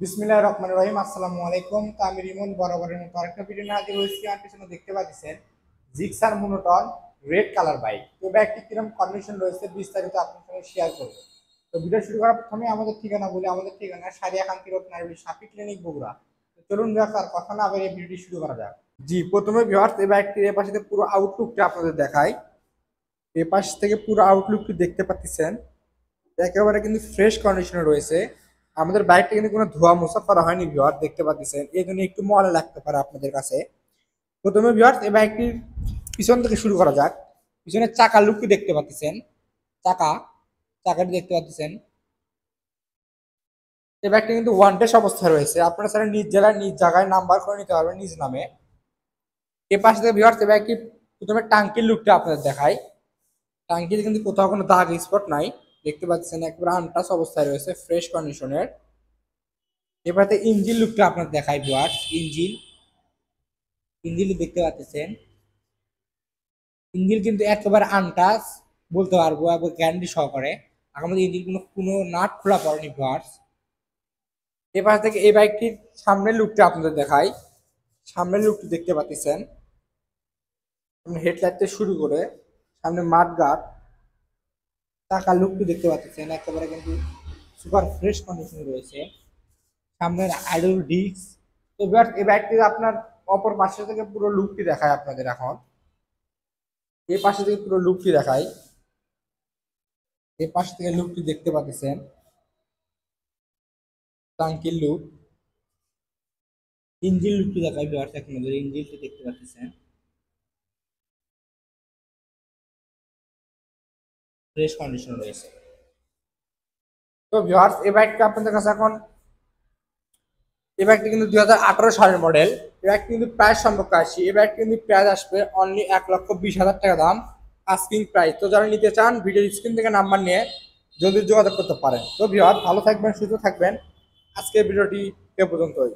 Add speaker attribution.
Speaker 1: বিসমিল্লাহির রহমানির রহিম। আসসালামু আলাইকুম। তো আমি রিমন বরাবরের মতো আরেকটা ভিডিও নিয়ে হাজির হয়েছি। আর পিছনে দেখতে পাচ্ছেন Gixxer monotone red colour bike. তো বাইকটি কিরকম কন্ডিশন রয়েছে বিস্তারিত আপনার সঙ্গে শেয়ার করব। তো ভিডিও শুরু করার প্রথমে আমাদের ঠিকানা বলি। আমাদের ঠিকানা সারিয়াকান্তি রোড, নাইরবি সাফি ক্লিনিক, বগুড়া। তো চলুন ভিউয়ার্স, আর কথা না বেরিয়ে ভিডিওটি শুরু করা যাক। জি, প্রথমে ভিউয়ার্স এই বাইকটির এ পাশে পুরো আউটলুকটা আপনাদের দেখাই। এ পাশ থেকে পুরো আউটলুকটি দেখতে পাচ্ছেন, একেবারে কিন্তু ফ্রেশ কন্ডিশনে রয়েছে। আমাদের বাইকটা কিন্তু কোনো ধোয়া মোছা করা হয়নি ভিউয়ার, দেখতে পাচ্ছেন। এই জন্য একটু ময়লা লাগতে পারে আপনাদের কাছে। প্রথমে ভিউয়ার এই বাইকটির পিছন থেকে শুরু করা যাক। পিছনের চাকা লুকটি দেখতে পাচ্ছেন, চাকা চাকাটি দেখতে পাচ্ছেন। এই বাইকটি কিন্তু ওয়ান টেস্ট অবস্থায় রয়েছে। আপনারা স্যার নিজ জেলায় নিজ জায়গায় নাম্বার করে নিতে পারবেন নিজ নামে। এ পাশ থেকে ভিউয়ার এই বাইকটি প্রথমে টাঙ্কির লুকটা আপনাদের দেখাই। টাঙ্কিতে কিন্তু কোথাও কোনো দাগ স্পট নাই, দেখতে পাচ্ছেন একেবারে আনটাচ অবস্থায় রয়েছে, ফ্রেশ কন্ডিশনের। এবারে ইঞ্জিন লুকটা আপনার দেখাই ভিউয়ার্স। ইঞ্জিন দেখতে পাচ্ছেন, ইঞ্জিন কিন্তু একেবারে আনটাচ বলতে পারবো, এবং গ্যারান্টি সহকারে। আমাদের ইঞ্জিন কোনো নাট খোলা পড়েনি ভিউয়ার্স। এবার থেকে এই বাইকটির সামনের লুকটা আপনাদের দেখাই। সামনের লুকটি দেখতে পাচ্ছেন, হেডলাইট থেকে শুরু করে সামনে মাড গার্ড, চাকার লুকটি দেখতে পাচ্ছেন একেবারে কিন্তু সুপার ফ্রেশ কন্ডিশনে রয়েছে। সামনের আইডল ডিস্ক। তো এবার এই বাইকটির আপনার অপর পাশে থেকে পুরো লুকটি দেখায় আপনাদের। এখন এই পাশে থেকে পুরো লুকটি দেখাই। এই পাশ থেকে লুকটি দেখতে পাচ্ছেন, টাঙ্কির লুক। ইঞ্জিন লুকটি দেখাই ভিউয়ার্স। এখন ইঞ্জিনটি দেখতে পাচ্ছেন, ফ্রেশ কন্ডিশন রয়েছে। তো ভিউয়ার্স এই বাইকটা আপনাদের কাছে এখন, এই বাইকটি কিন্তু 2018 সালের মডেল। এই বাইকটি কিন্তু প্রাইস সম্পর্কে আসি, এই বাইকটি কিন্তু প্রাইস আসবে অনলি 1,20,000 টাকা দাম, আস্কিং প্রাইস। তো যারা নিতে চান ভিডিওর স্ক্রিন থেকে নাম্বার নিয়ে জলদি যোগাযোগ করতে পারেন। তো ভিউয়ার্স ভালো থাকবেন, সুস্থ থাকবেন। আজকের ভিডিওটি এ পর্যন্তই।